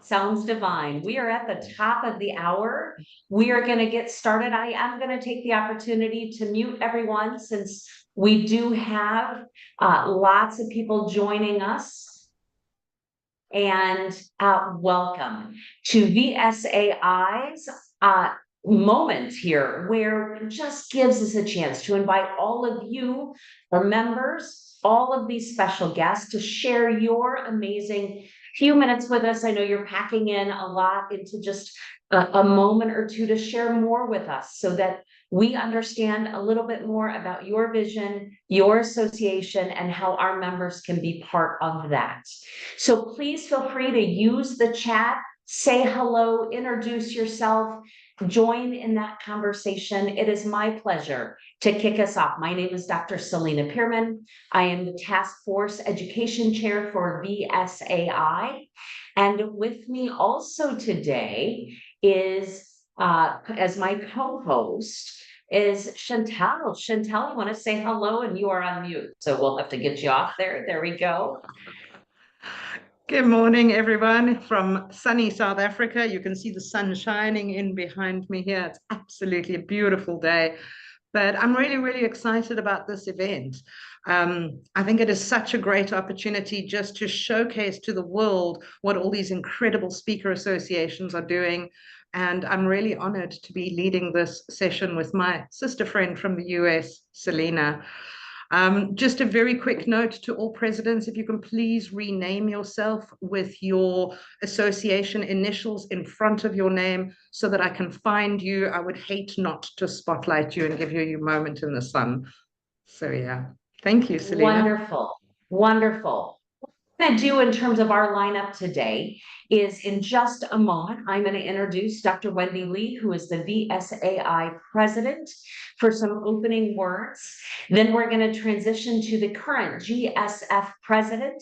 Sounds divine. We are at the top of the hour. We are going to get started. I am going to take the opportunity to mute everyone since we do have lots of people joining us. And welcome to VSAI's moment here, where it just gives us a chance to invite all of you, our members, all of these special guests to share your amazing few minutes with us. I know you're packing in a lot into just a moment or two to share more with us so that we understand a little bit more about your vision, your association, and how our members can be part of that. So please feel free to use the chat, say hello, introduce yourself, join in that conversation. It is my pleasure to kick us off. My name is Dr. Selena Pierman. I am the Task Force Education Chair for VSAI. And with me also today is, as my co-host, is Chantal. Chantal, you want to say hello, and you are on mute. So we'll have to get you off there. There we go. Good morning, everyone from sunny South Africa. You can see the sun shining in behind me here. It's absolutely a beautiful day, but I'm really, really excited about this event. I think it is such a great opportunity just to showcase to the world what all these incredible speaker associations are doing. And I'm really honored to be leading this session with my sister friend from the US, Selena. Just a very quick note to all presidents, if you can please rename yourself with your association initials in front of your name so that I can find you. I would hate not to spotlight you and give you your moment in the sun. So yeah, thank you, Selena. Wonderful, wonderful. What I'm going to do in terms of our lineup today is in just a moment, I'm going to introduce Dr. Wendy Lee, who is the VSAI president, for some opening words. Then we're going to transition to the current GSF president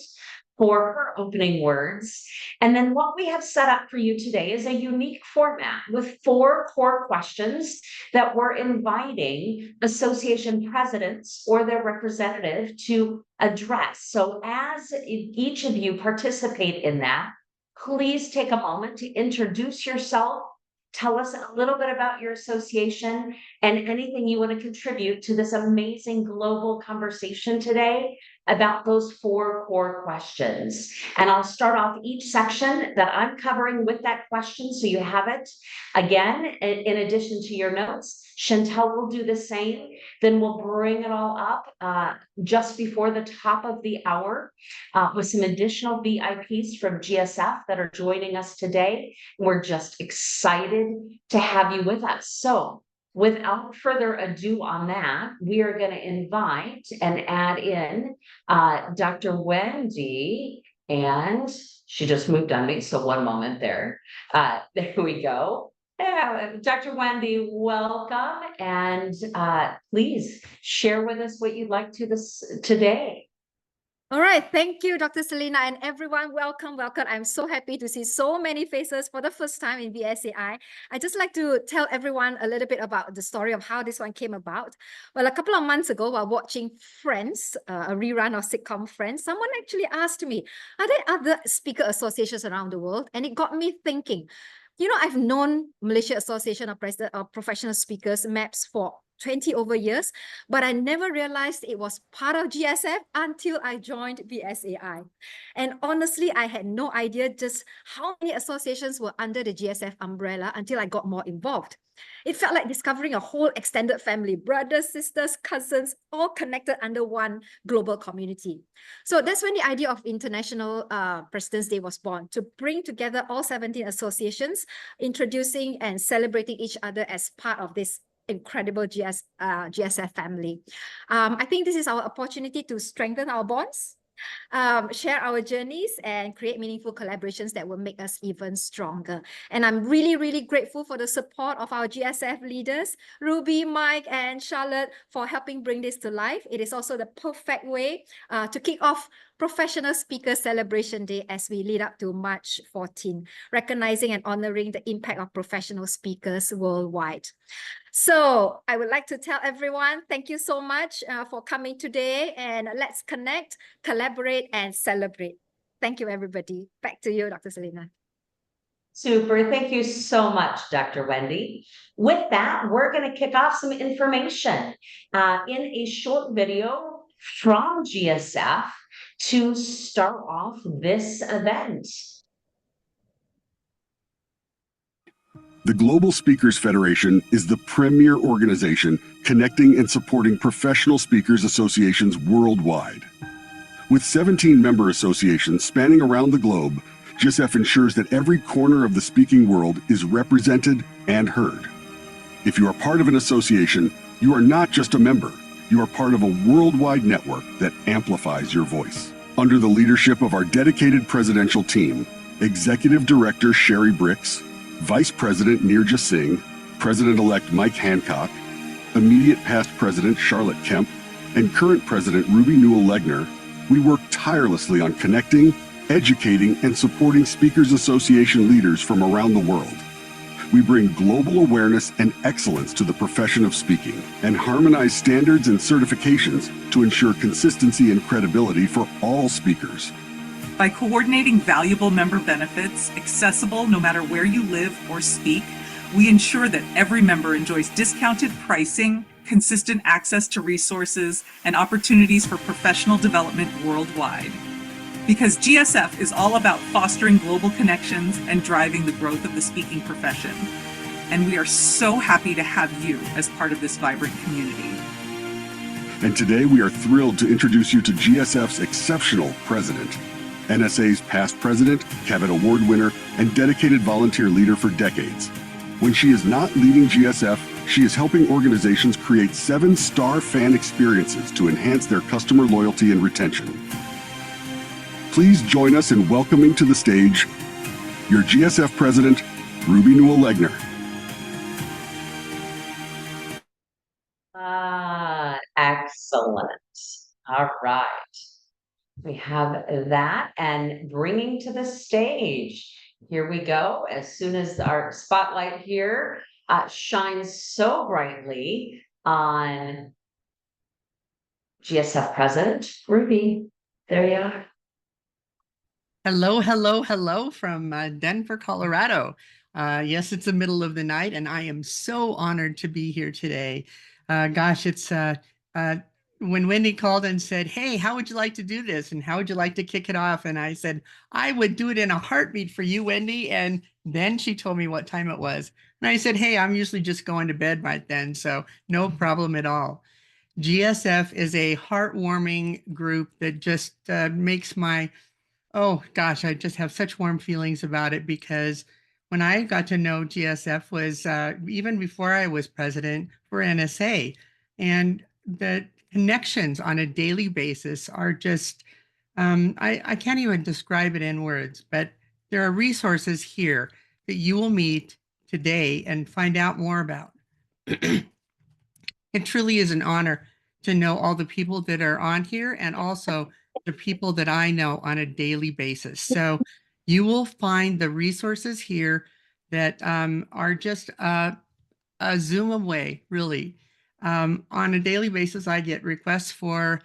for her opening words. And then what we have set up for you today is a unique format with 4 core questions that we're inviting association presidents or their representative to address. So as each of you participate in that, please take a moment to introduce yourself, tell us a little bit about your association and anything you want to contribute to this amazing global conversation today about those 4 core questions. And I'll start off each section that I'm covering with that question so you have it. Again, in addition to your notes, Chantal will do the same. Then we'll bring it all up just before the top of the hour with some additional VIPs from GSF that are joining us today. We're just excited to have you with us. So without further ado on that, we are going to invite and add in Dr. Wendy, and she just moved on me, so one moment there. There we go. Dr. Wendy, welcome, and please share with us what you'd like to this today. All right, thank you, Dr. Selena, and everyone, welcome, welcome. I'm so happy to see so many faces for the first time in VSAI. I'd just like to tell everyone a little bit about the story of how this one came about. Well, a couple of months ago, while watching Friends, a rerun of sitcom Friends, someone actually asked me, are there other speaker associations around the world? And it got me thinking. You know, I've known Malaysia Association of Professional Speakers, MAPS, for 20 over years, but I never realized it was part of GSF until I joined VSAI. And honestly, I had no idea just how many associations were under the GSF umbrella until I got more involved. It felt like discovering a whole extended family, brothers, sisters, cousins, all connected under one global community. So that's when the idea of International President's Day was born, to bring together all 17 associations, introducing and celebrating each other as part of this incredible GSF family. I think this is our opportunity to strengthen our bonds, share our journeys, and create meaningful collaborations that will make us even stronger. And I'm really, really grateful for the support of our GSF leaders, Ruby, Mike, and Charlotte, for helping bring this to life. It is also the perfect way to kick off Professional Speaker Celebration Day as we lead up to March 14, recognizing and honoring the impact of professional speakers worldwide. So I would like to tell everyone, thank you so much for coming today, and let's connect, collaborate, and celebrate. Thank you, everybody. Back to you, Dr. Selena. Super. Thank you so much, Dr. Wendy. With that, we're going to kick off some information in a short video from GSF to start off this event. The Global Speakers Federation is the premier organization connecting and supporting professional speakers associations worldwide. With 17 member associations spanning around the globe, GSF ensures that every corner of the speaking world is represented and heard. If you are part of an association, you are not just a member, you are part of a worldwide network that amplifies your voice. Under the leadership of our dedicated presidential team, Executive Director Sherry Bricks, Vice President Nirja Singh, President-elect Mike Hancock, immediate past President Charlotte Kemp, and current President Ruby Newell-Legner, we work tirelessly on connecting, educating, and supporting Speakers Association leaders from around the world. We bring global awareness and excellence to the profession of speaking and harmonize standards and certifications to ensure consistency and credibility for all speakers. By coordinating valuable member benefits, accessible no matter where you live or speak, we ensure that every member enjoys discounted pricing, consistent access to resources, and opportunities for professional development worldwide. Because GSF is all about fostering global connections and driving the growth of the speaking profession. And we are so happy to have you as part of this vibrant community. And today we are thrilled to introduce you to GSF's exceptional president, NSA's past president, Cavett Award winner, and dedicated volunteer leader for decades. When she is not leading GSF, she is helping organizations create 7-star fan experiences to enhance their customer loyalty and retention. Please join us in welcoming to the stage your GSF president, Ruby Newell-Legner. Excellent. All right. We have that, and bringing to the stage. Here we go. As soon as our spotlight here shines so brightly on GSF President Ruby. There you are. Hello, hello, hello from Denver, Colorado. Yes, it's the middle of the night, and I am so honored to be here today. Gosh, it's when Wendy called and said, hey, how would you like to do this? And how would you like to kick it off? And I said, I would do it in a heartbeat for you, Wendy. And then she told me what time it was. And I said, hey, I'm usually just going to bed right then, so no problem at all. GSF is a heartwarming group that just makes my oh gosh, I just have such warm feelings about it, because when I got to know GSF was even before I was president for NSA, and the connections on a daily basis are just, I can't even describe it in words, but there are resources here that you will meet today and find out more about. It truly is an honor to know all the people that are on here, and also the people that I know on a daily basis. So you will find the resources here that are just a Zoom away, really. On a daily basis, I get requests for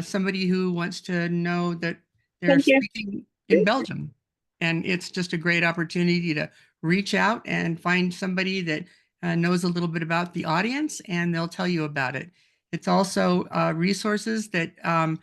somebody who wants to know that they're speaking in Belgium. And it's just a great opportunity to reach out and find somebody that knows a little bit about the audience, and they'll tell you about it. It's also resources that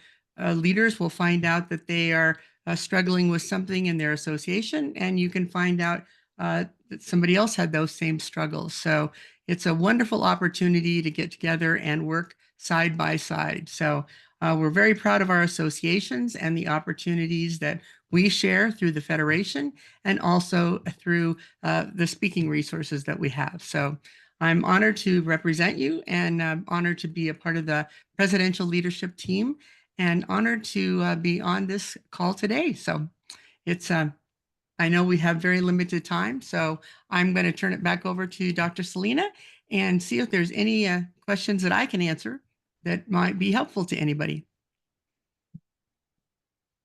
leaders will find out that they are struggling with something in their association, and you can find out that somebody else had those same struggles. So it's a wonderful opportunity to get together and work side by side. So we're very proud of our associations and the opportunities that we share through the Federation, and also through the speaking resources that we have. So I'm honored to represent you, and honored to be a part of the presidential leadership team, and honored to be on this call today. So it's, I know we have very limited time, so I'm going to turn it back over to Dr. Selena and see if there's any questions that I can answer that might be helpful to anybody.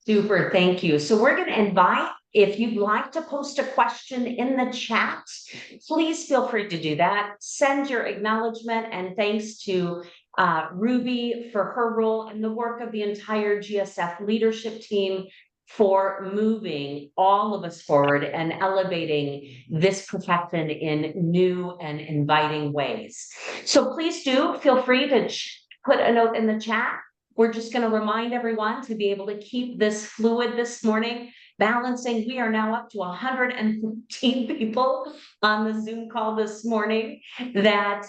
Super, thank you. So we're going to invite, if you'd like to post a question in the chat, please feel free to do that. Send your acknowledgement and thanks to Ruby for her role and the work of the entire GSF leadership team for moving all of us forward and elevating this profession in new and inviting ways. So please do feel free to put a note in the chat. We're just going to remind everyone to be able to keep this fluid this morning, balancing. We are now up to 115 people on the Zoom call this morning. That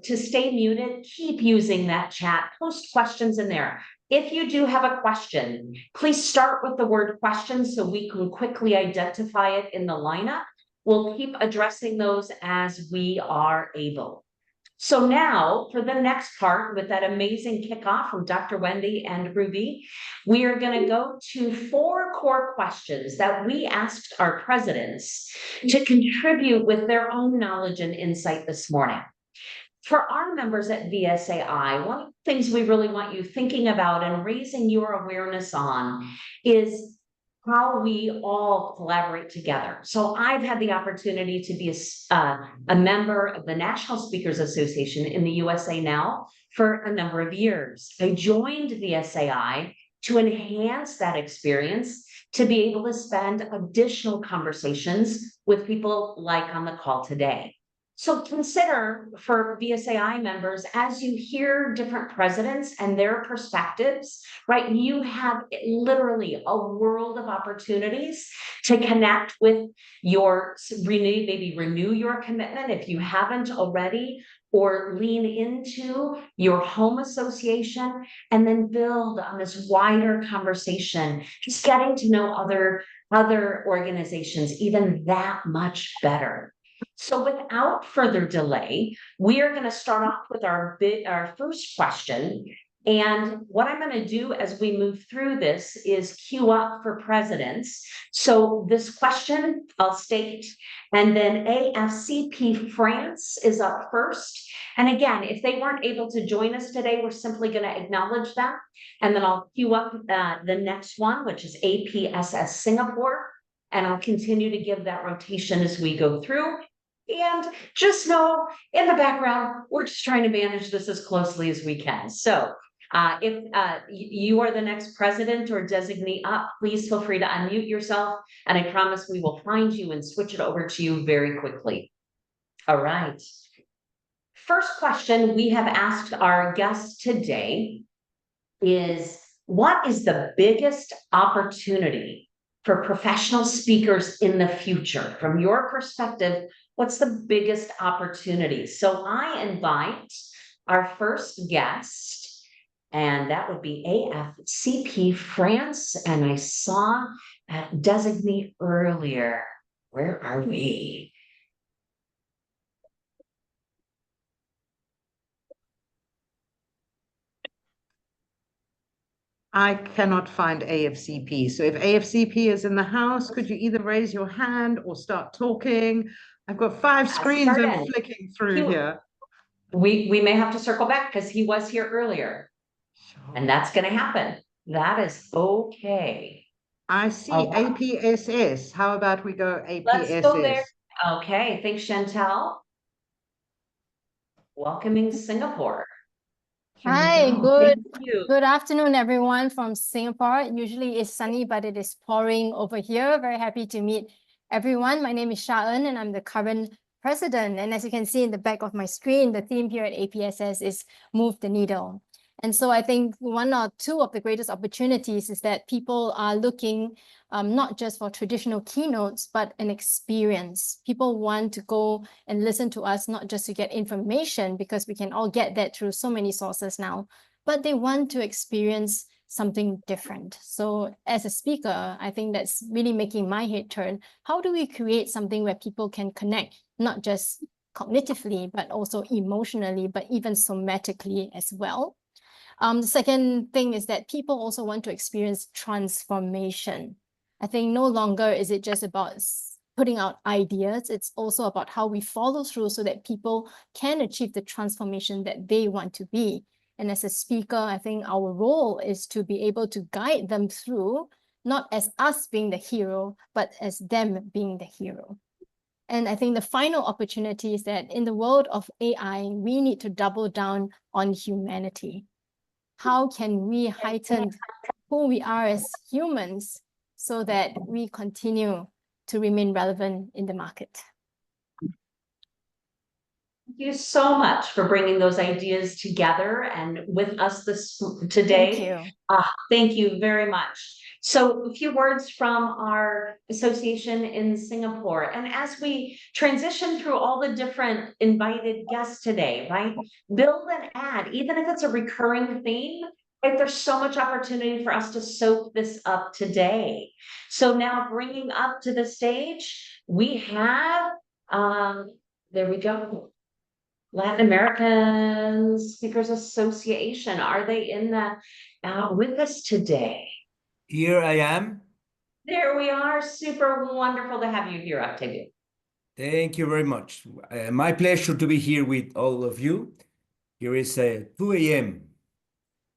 to stay muted, keep using that chat, post questions in there. If you do have a question, please start with the word question so we can quickly identify it in the lineup. We'll keep addressing those as we are able. So now for the next part, with that amazing kickoff from Dr. Wendy and Ruby, we are going to go to 4 core questions that we asked our presidents to contribute with their own knowledge and insight this morning. For our members at VSAI, one of the things we really want you thinking about and raising your awareness on is how we all collaborate together. So I've had the opportunity to be a member of the National Speakers Association in the USA now for a number of years. I joined VSAI to enhance that experience, to be able to spend additional conversations with people like on the call today. So consider for VSAI members, as you hear different presidents and their perspectives, right? You have literally a world of opportunities to connect with your, maybe renew your commitment if you haven't already, or lean into your home association and then build on this wider conversation, just getting to know other organizations even that much better. So without further delay, we are going to start off with our first question. And what I'm going to do as we move through this is queue up for presidents. So this question I'll state, and then AFCP France is up first. And again, if they weren't able to join us today, we're simply going to acknowledge them. And then I'll queue up the next one, which is APSS Singapore. And I'll continue to give that rotation as we go through. And just know in the background, we're just trying to manage this as closely as we can. So if you are the next president or designee up, please feel free to unmute yourself. And I promise we will find you and switch it over to you very quickly. All right. First question we have asked our guests today is, what is the biggest opportunity for professional speakers in the future? From your perspective, what's the biggest opportunity? So I invite our first guest, and that would be AFCP France. And I saw a designee earlier. Where are we? I cannot find AFCP. So if AFCP is in the house, could you either raise your hand or start talking? I've got 5 screens I'm flicking through here. We may have to circle back because he was here earlier. Sure. And that's going to happen. That is okay. I see APSS. How about we go APSS? Let's go there. Okay, thanks, Chantel. Welcoming Singapore. Hi, good afternoon, everyone from Singapore. Usually it's sunny, but it is pouring over here. Very happy to meet everyone. My name is Sha-En, and I'm the current president. And as you can see in the back of my screen, the theme here at APSS is Move the Needle. And so I think one or two of the greatest opportunities is that people are looking not just for traditional keynotes, but an experience. People want to go and listen to us, not just to get information, because we can all get that through so many sources now, but they want to experience something different. So as a speaker, I think that's really making my head turn. How do we create something where people can connect, not just cognitively, but also emotionally, but even somatically as well? The second thing is that people also want to experience transformation. I think no longer is it just about putting out ideas. It's also about how we follow through so that people can achieve the transformation that they want to be. And as a speaker, I think our role is to be able to guide them through, not as us being the hero, but as them being the hero. And I think the final opportunity is that in the world of AI, we need to double down on humanity. How can we heighten who we are as humans so that we continue to remain relevant in the market. Thank you so much for bringing those ideas together and with us today. Thank you. Thank you very much. So a few words from our association in Singapore. And as we transition through all the different invited guests today, right? Build and add, even if it's a recurring theme, right? There's so much opportunity for us to soak this up today. So now bringing up to the stage, we have, there we go. Latin American Speakers Association. Are they in the with us today? Here I am. There we are. Super wonderful to have you here, Octavio. Thank you very much. My pleasure to be here with all of you. Here is 2 a.m.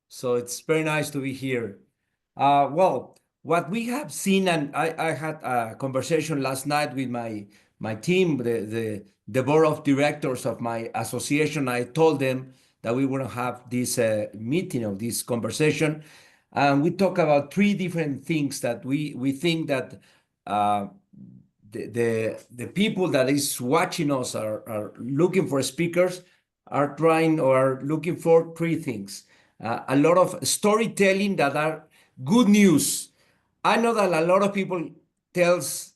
So it's very nice to be here. Well, what we have seen, and I had a conversation last night with my team, the board of directors of my association. I told them that we want to have this meeting of this conversation, and we talk about 3 different things that we think that the people that is watching us are looking for speakers, are trying or are looking for 3 things. A lot of storytelling that are good news. I know that a lot of people tells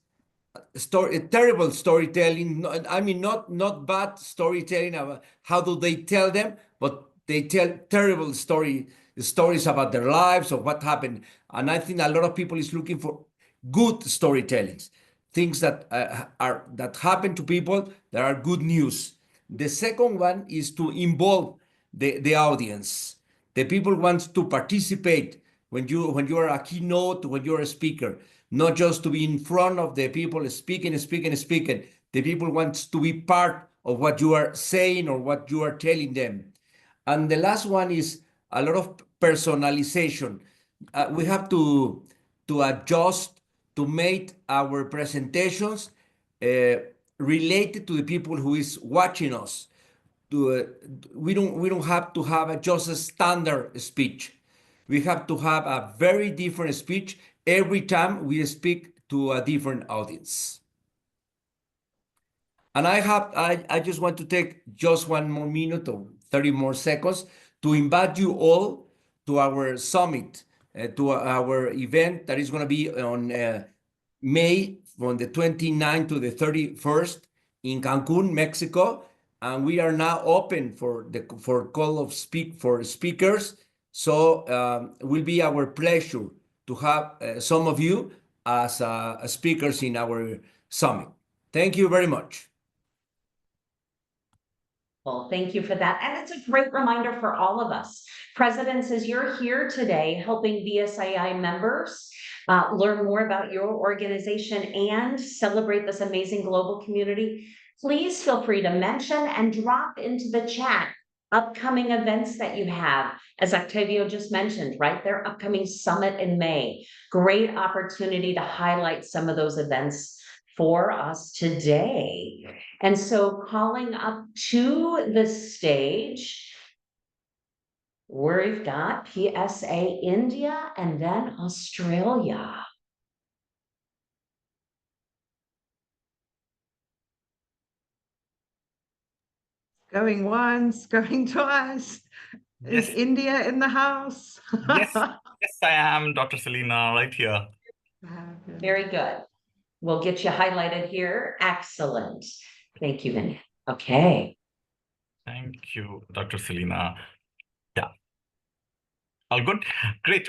terrible storytelling. I mean, not bad storytelling about how do they tell them, but they tell terrible stories about their lives or what happened. And I think a lot of people is looking for good storytellings, things that that happen to people that are good news. The second one is to involve the audience. The people want to participate when you are a keynote, when you're a speaker, not just to be in front of the people speaking. The people want to be part of what you are saying or what you are telling them. And the last one is a lot of personalization. We have to adjust to make our presentations related to the people who is watching us. We don't have to have just a standard speech. We have to have a very different speech every time we speak to a different audience. And I just want to take just 1 more minute or 30 more seconds to invite you all to our summit, to our event that is going to be on May from the 29th to the 31st in Cancun, Mexico. And we are now open for call of speakers. So it will be our pleasure to have some of you as speakers in our summit. Thank you very much. Well, thank you for that. And it's a great reminder for all of us. Presidents, as you're here today helping VSAI members learn more about your organization and celebrate this amazing global community, please feel free to mention and drop into the chat upcoming events that you have. As Octavio just mentioned, right? Their upcoming summit in May. Great opportunity to highlight some of those events for us today. And so calling up to the stage, we've got PSA India and then Australia. Going once, going twice. Is Yes. India in the house? Yes, yes, I am, Dr. Selena, right here. Very good. We'll get you highlighted here. Excellent. Thank you, Vinny. Okay. Thank you, Dr. Selena. Yeah. All good. Great.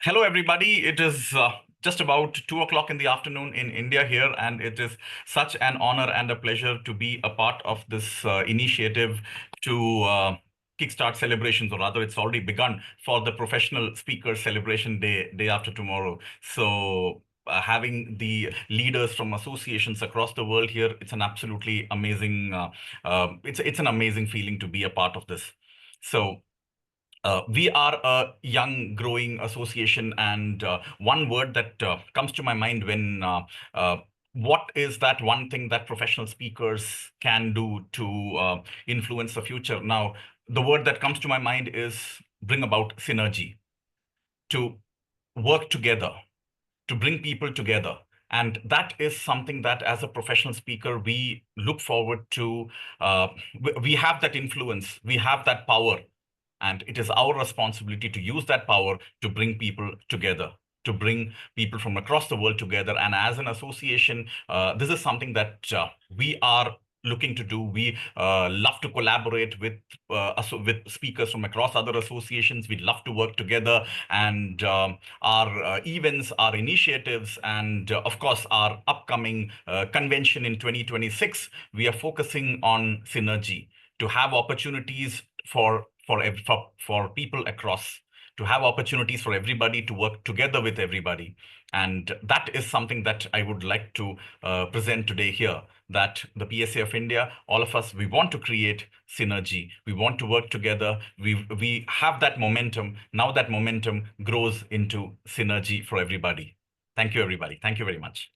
Hello, everybody. It is just about 2 o'clock in the afternoon in India here, and it is such an honor and a pleasure to be a part of this initiative to kickstart celebrations, or rather, it's already begun for the Professional Speaker Celebration day after tomorrow. So having the leaders from associations across the world here, it's an absolutely amazing, it's an amazing feeling to be a part of this. So we are a young, growing association, and one word that comes to my mind when what is that one thing that professional speakers can do to influence the future? Now, the word that comes to my mind is bring about synergy. To work together, to bring people together. And that is something that as a professional speaker, we look forward to. We have that influence, we have that power, and it is our responsibility to use that power to bring people together, to bring people from across the world together. And as an association, this is something that we are looking to do. We love to collaborate with speakers from across other associations. We love to work together, and our events, our initiatives, and of course our upcoming convention in 2026, we are focusing on synergy, to have opportunities for people across, to have opportunities for everybody to work together with everybody. And that is something that I would like to present today here, that the PSA of India, all of us, we want to create synergy. We want to work together. We have that momentum. Now that momentum grows into synergy for everybody. Thank you, everybody. Thank you very much.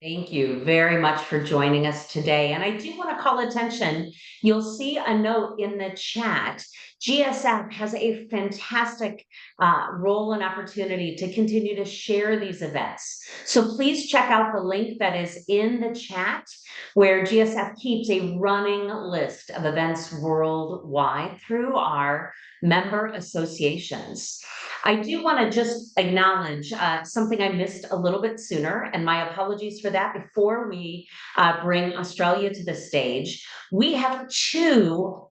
Thank you very much for joining us today. And I do want to call attention, you'll see a note in the chat. GSF has a fantastic role and opportunity to continue to share these events. So please check out the link that is in the chat, where GSF keeps a running list of events worldwide through our member associations. I do want to just acknowledge something I missed a little bit sooner, and my apologies for that. Before we bring Australia to the stage, we have two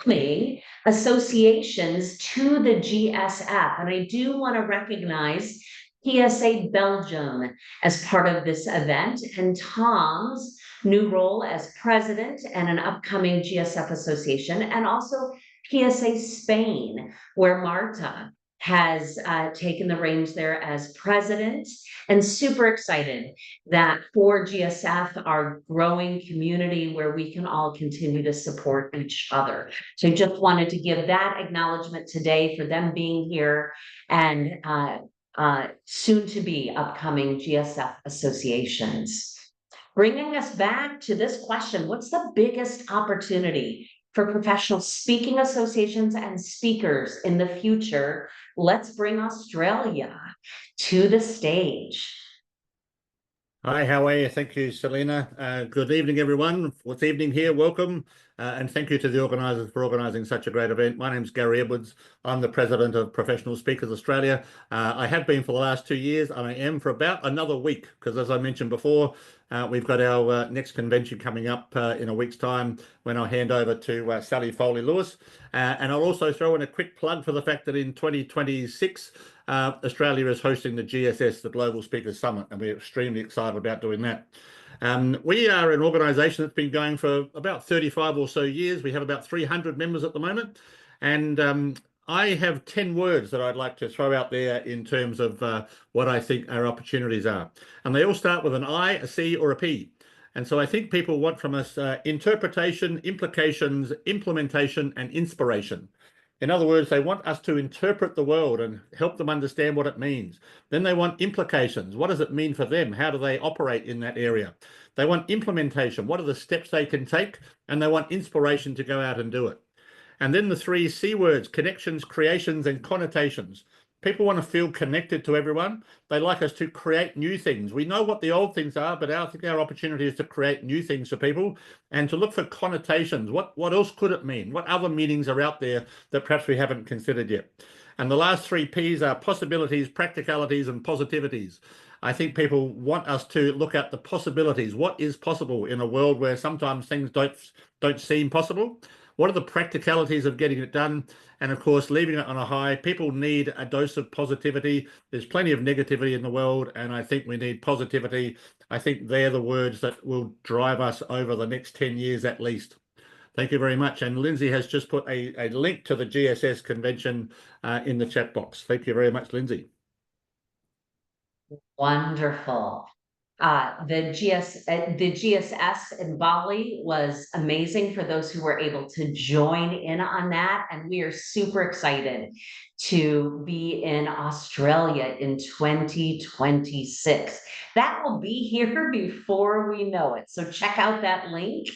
coming associations to the GSF, and I do want to recognize PSA Belgium as part of this event, and Tom's new role as president and an upcoming GSF association, and also PSA Spain, where Marta has taken the reins there as president, and super excited that for GSF, our growing community where we can all continue to support each other. So I just wanted to give that acknowledgement today for them being here, and soon to be upcoming GSF associations. Bringing us back to this question, what's the biggest opportunity for professional speaking associations and speakers in the future? Let's bring Australia to the stage. Hi, how are you? Thank you, Selena. Good evening, everyone. Fourth evening here, welcome. And thank you to the organisers for organising such a great event. My name's Gary Edwards. I'm the president of Professional Speakers Australia. I have been for the last 2 years, and I am for about another week, because as I mentioned before, we've got our next convention coming up in a week's time, when I'll hand over to Sally Foley-Lewis. And I'll also throw in a quick plug for the fact that in 2026, Australia is hosting the GSS, the Global Speakers Summit, and we're extremely excited about doing that. We are an organisation that's been going for about 35 or so years. We have about 300 members at the moment. And I have 10 words that I'd like to throw out there in terms of what I think our opportunities are. And they all start with an I, a C, or a P. And so I think people want from us interpretation, implications, implementation, and inspiration. In other words, they want us to interpret the world and help them understand what it means. Then they want implications. What does it mean for them? How do they operate in that area? They want implementation. What are the steps they can take? And they want inspiration to go out and do it. And then the 3 C words: connections, creations, and connotations. People want to feel connected to everyone. They like us to create new things. We know what the old things are, but I think our opportunity is to create new things for people and to look for connotations. What else could it mean? What other meanings are out there that perhaps we haven't considered yet? And the last 3 Ps are possibilities, practicalities, and positivities. I think people want us to look at the possibilities. What is possible in a world where sometimes things don't seem possible? What are the practicalities of getting it done? And of course, leaving it on a high. People need a dose of positivity. There's plenty of negativity in the world, and I think we need positivity. I think they're the words that will drive us over the next 10 years at least. Thank you very much. And Lindsay has just put a link to the GSS convention in the chat box. Thank you very much, Lindsay. Wonderful. The GSS in Bali was amazing for those who were able to join in on that. And we are super excited to be in Australia in 2026. That will be here before we know it. So check out that link.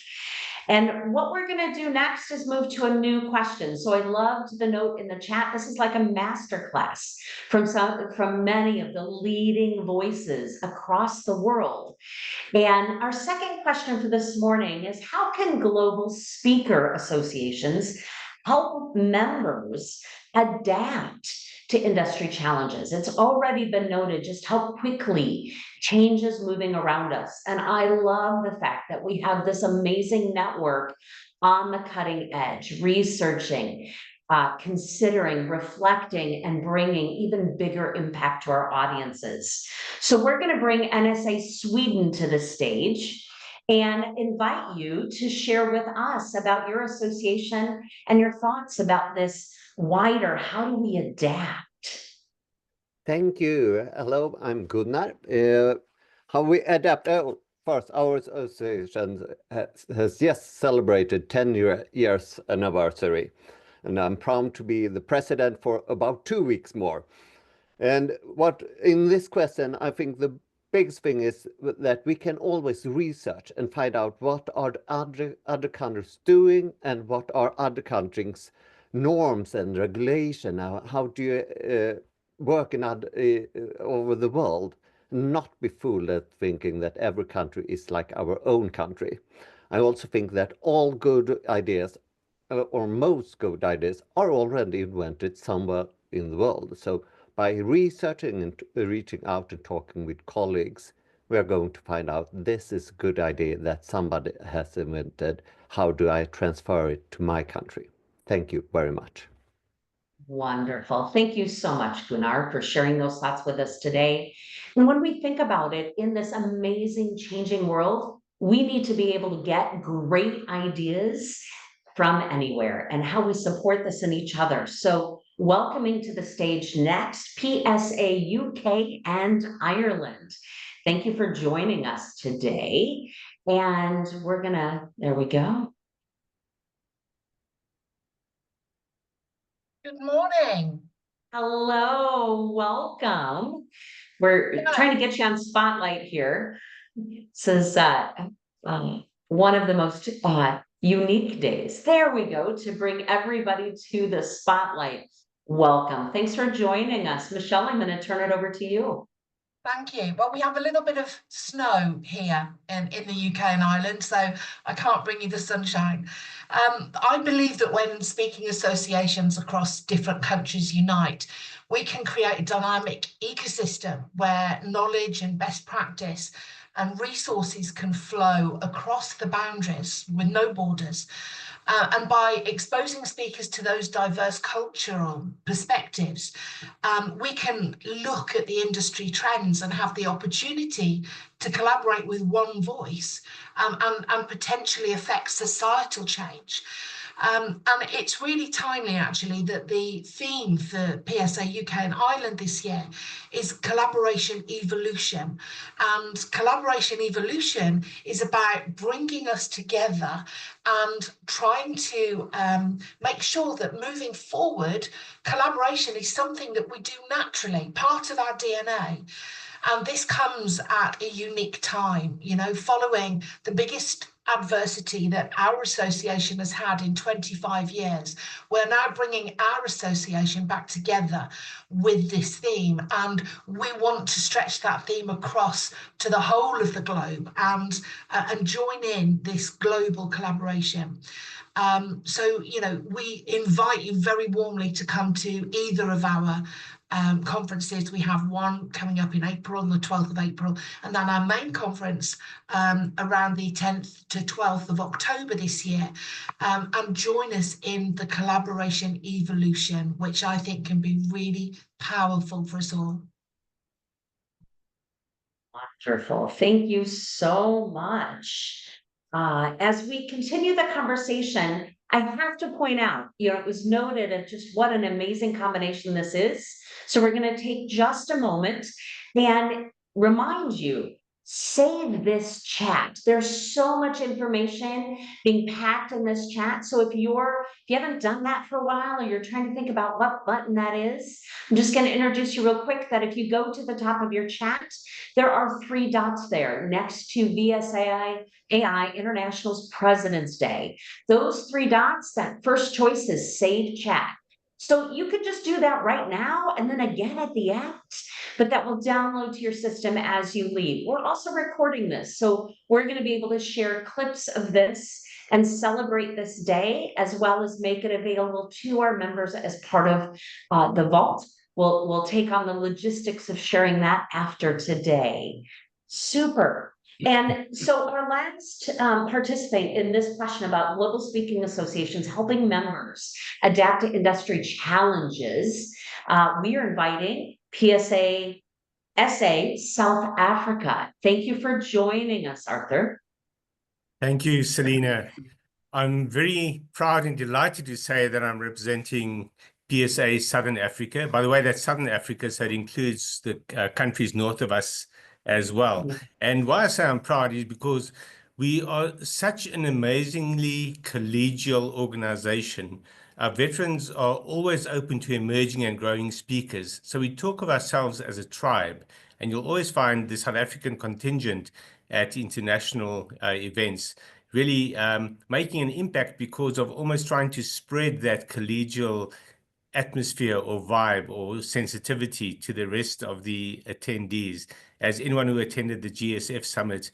And what we're going to do next is move to a new question. So I loved the note in the chat. This is like a masterclass from many of the leading voices across the world. And our second question for this morning is, how can global speaker associations help members adapt to industry challenges? It's already been noted just how quickly change is moving around us. And I love the fact that we have this amazing network on the cutting edge, researching, considering, reflecting, and bringing even bigger impact to our audiences. So we're going to bring NSA Sweden to the stage and invite you to share with us about your association and your thoughts about this wider, how do we adapt? Thank you. Hello, I'm Gunnar. How we adapt? Oh, first, our association has just celebrated 10 years anniversary, and I'm proud to be the president for about 2 weeks more. And what in this question, I think the biggest thing is that we can always research and find out what are other countries doing and what are other countries' norms and regulation. How do you work in over the world, not be fooled at thinking that every country is like our own country. I also think that all good ideas, or most good ideas, are already invented somewhere in the world. So by researching and reaching out and talking with colleagues, we are going to find out this is a good idea that somebody has invented. How do I transfer it to my country? Thank you very much. Wonderful. Thank you so much, Gunnar, for sharing those thoughts with us today. And when we think about it, in this amazing changing world, we need to be able to get great ideas from anywhere and how we support this in each other. So welcoming to the stage next, PSA UK and Ireland. Thank you for joining us today. And there we go. Good morning. Hello, welcome. We're trying to get you on spotlight here. This is one of the most unique days. There we go, to bring everybody to the spotlight. Welcome. Thanks for joining us. Michelle, I'm going to turn it over to you. Thank you. Well, we have a little bit of snow here in the UK and Ireland, so I can't bring you the sunshine. I believe that when speaking associations across different countries unite, we can create a dynamic ecosystem where knowledge and best practice and resources can flow across the boundaries with no borders. And by exposing speakers to those diverse cultural perspectives, we can look at the industry trends and have the opportunity to collaborate with one voice and potentially affect societal change. And it's really timely, actually, that the theme for PSA UK and Ireland this year is collaboration evolution. And collaboration evolution is about bringing us together and trying to make sure that moving forward, collaboration is something that we do naturally, part of our DNA. And this comes at a unique time, you know, following the biggest adversity that our association has had in 25 years. We're now bringing our association back together with this theme, and we want to stretch that theme across to the whole of the globe and join in this global collaboration. So, you know, we invite you very warmly to come to either of our conferences. We have one coming up in April, on the 12th of April, and then our main conference around the 10th to 12th of October this year, and join us in the collaboration evolution, which I think can be really powerful for us all. Wonderful. Thank you so much. As we continue the conversation, I have to point out, you know, it was noted at just what an amazing combination this is. So we're going to take just a moment and remind you save this chat. There's so much information being packed in this chat. So if you haven't done that for a while, or you're trying to think about what button that is, I'm just going to introduce you real quick that if you go to the top of your chat, there are 3 dots there next to VSAI International's President's Day. Those 3 dots, that first choice is Save Chat. So you could just do that right now and then again at the end, but that will download to your system as you leave. We're also recording this, so we're going to be able to share clips of this and celebrate this day, as well as make it available to our members as part of the vault. We'll take on the logistics of sharing that after today. Super. And so our last participant in this question about global speaking associations helping members adapt to industry challenges, we are inviting PSA SA South Africa. Thank you for joining us, Arthur. Thank you, Selina. I'm very proud and delighted to say that I'm representing PSA Southern Africa. By the way, that's Southern Africa, so it includes the countries north of us as well. And why I say I'm proud is because we are such an amazingly collegial organization. Our veterans are always open to emerging and growing speakers. So we talk of ourselves as a tribe, and you'll always find the South African contingent at international events really making an impact because of almost trying to spread that collegial atmosphere or vibe or sensitivity to the rest of the attendees. As anyone who attended the GSF summit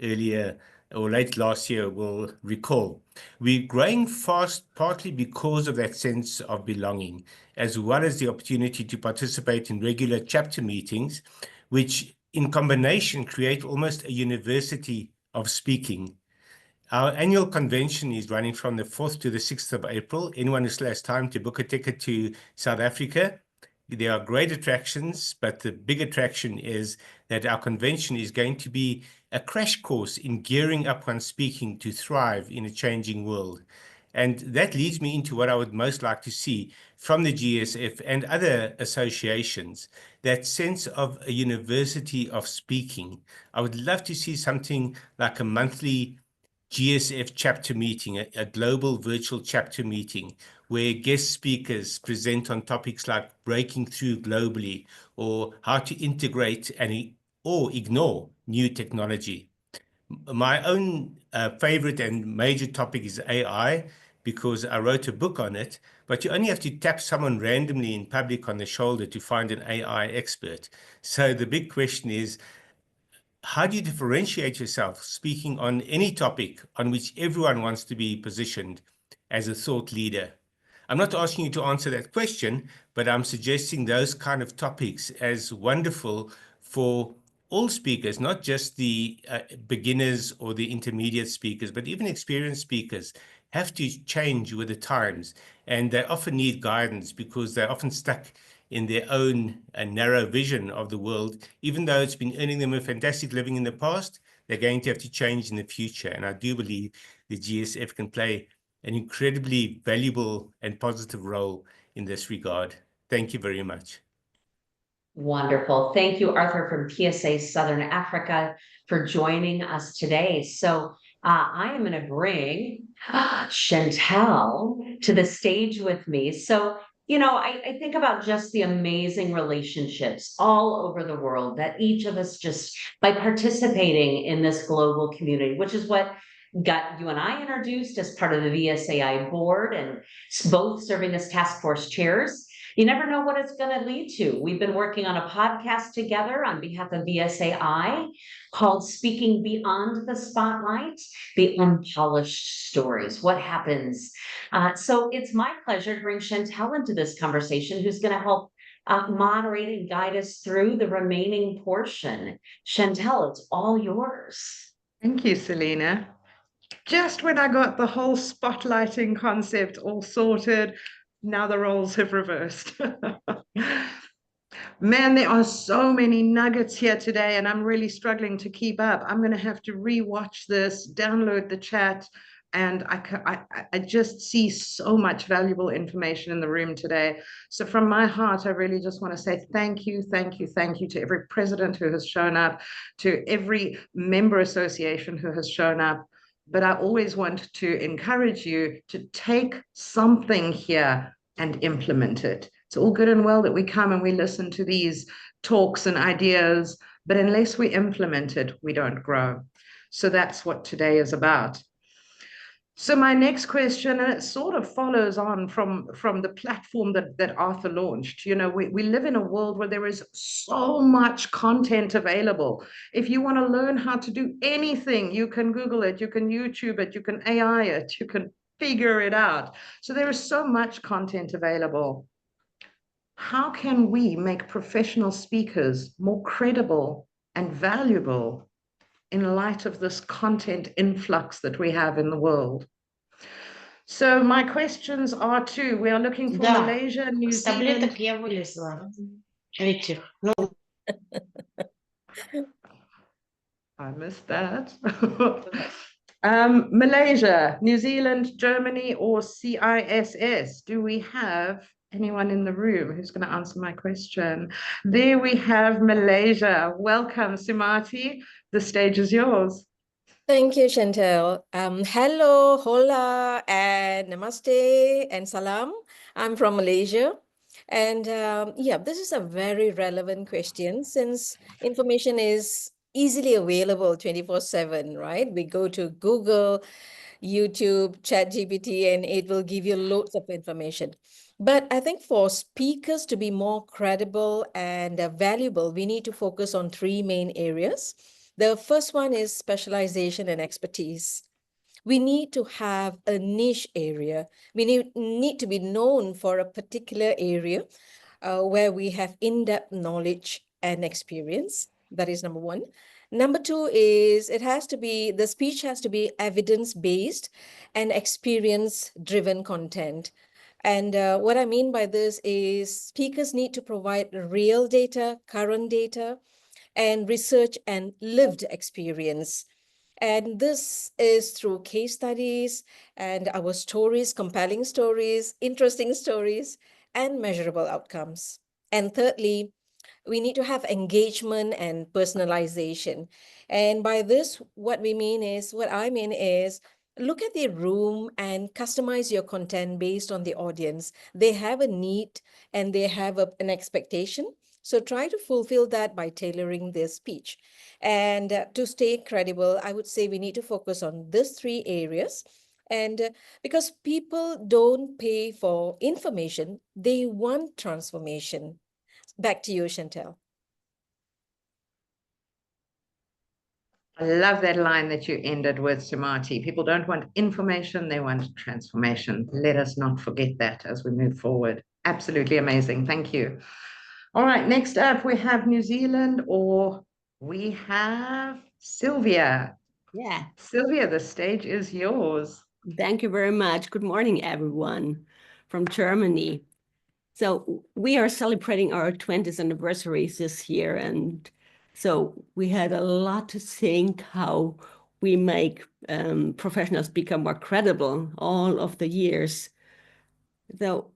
earlier or late last year will recall, we're growing fast partly because of that sense of belonging, as well as the opportunity to participate in regular chapter meetings, which in combination create almost a university of speaking. Our annual convention is running from the 4th to the 6th of April. Anyone who still has time to book a ticket to South Africa. There are great attractions, but the big attraction is that our convention is going to be a crash course in gearing up one's speaking to thrive in a changing world. And that leads me into what I would most like to see from the GSF and other associations, that sense of a university of speaking. I would love to see something like a monthly GSF chapter meeting, a global virtual chapter meeting, where guest speakers present on topics like breaking through globally or how to integrate or ignore new technology. My own favorite and major topic is AI, because I wrote a book on it, but you only have to tap someone randomly in public on the shoulder to find an AI expert. So the big question is, how do you differentiate yourself speaking on any topic on which everyone wants to be positioned as a thought leader? I'm not asking you to answer that question, but I'm suggesting those kind of topics as wonderful for all speakers, not just the beginners or the intermediate speakers, but even experienced speakers have to change with the times. And they often need guidance because they're often stuck in their own narrow vision of the world. Even though it's been earning them a fantastic living in the past, they're going to have to change in the future. And I do believe the GSF can play an incredibly valuable and positive role in this regard. Thank you very much. Wonderful. Thank you, Arthur, from PSA Southern Africa, for joining us today. So I am going to bring Chantel to the stage with me. So, you know, I think about just the amazing relationships all over the world that each of us just, by participating in this global community, which is what got you and I introduced as part of the VSAI board and both serving as task force chairs. You never know what it's going to lead to. We've been working on a podcast together on behalf of VSAI called Speaking Beyond the Spotlight, the Unpolished Stories. What happens? So it's my pleasure to bring Chantel into this conversation, who's going to help moderate and guide us through the remaining portion. Chantel, it's all yours. Thank you, Selina. Just when I got the whole spotlighting concept all sorted, now the roles have reversed. Man, there are so many nuggets here today, and I'm really struggling to keep up. I'm going to have to re-watch this, download the chat, And I just see so much valuable information in the room today. So from my heart, I really just want to say thank you to every president who has shown up, to every member association who has shown up. But I always want to encourage you to take something here and implement it. It's all good and well that we come and we listen to these talks and ideas, but unless we implement it, we don't grow. So that's what today is about. So my next question, and it sort of follows on from the platform that Arthur launched. You know, we live in a world where there is so much content available. If you want to learn how to do anything, you can Google it, you can YouTube it, you can AI it, you can figure it out. So there is so much content available. How can we make professional speakers more credible and valuable in light of this content influx that we have in the world? So my questions are two. We are looking for Malaysia, New Zealand. я вылезла. I missed that. Malaysia, New Zealand, Germany, or CISS? Do we have anyone in the room who's going to answer my question? There we have Malaysia. Welcome, Sumati. The stage is yours. Thank you, Chantel. Hello, hola, and namaste, and salam. I'm from Malaysia. And yeah, this is a very relevant question since information is easily available 24/7, right? We go to Google, YouTube, ChatGPT, and it will give you loads of information. But I think for speakers to be more credible and valuable, we need to focus on three main areas. The first one is specialization and expertise. We need to have a niche area. We need to be known for a particular area where we have in-depth knowledge and experience. That is number one. Number two is the speech has to be evidence-based and experience-driven content. And what I mean by this is speakers need to provide real data, current data, and research and lived experience. And this is through case studies and our stories, compelling stories, interesting stories, and measurable outcomes. And thirdly, we need to have engagement and personalization. And by this, what I mean is, look at the room and customize your content based on the audience. They have a need and they have an expectation. So try to fulfill that by tailoring their speech. And to stay credible, I would say we need to focus on these three areas. And because people don't pay for information, they want transformation. Back to you, Chantel. I love that line that you ended with, Sumati. People don't want information, they want transformation. Let us not forget that as we move forward. Absolutely amazing. Thank you. All right, next up we have New Zealand, or we have Sylvia. Yeah. Sylvia, the stage is yours. Thank you very much. Good morning, everyone from Germany. So we are celebrating our 20th anniversary this year. And so we had a lot to think how we make professionals become more credible all of the years. So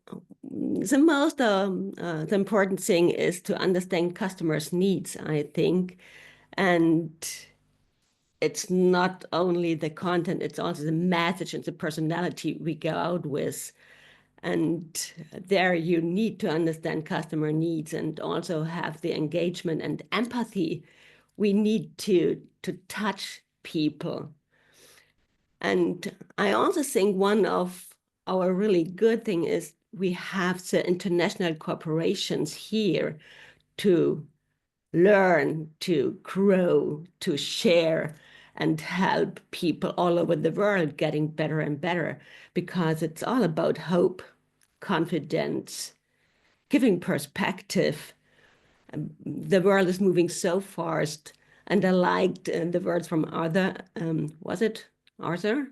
the most the important thing is to understand customers' needs, I think. And it's not only the content, it's also the message and the personality we go out with. And there you need to understand customer needs and also have the engagement and empathy. We need to touch people. And I also think one of our really good thing is we have the international corporations here to learn, to grow, to share, and help people all over the world getting better and better, because it's all about hope, confidence, giving perspective. The world is moving so fast, and I liked the words from Arthur. Was it Arthur?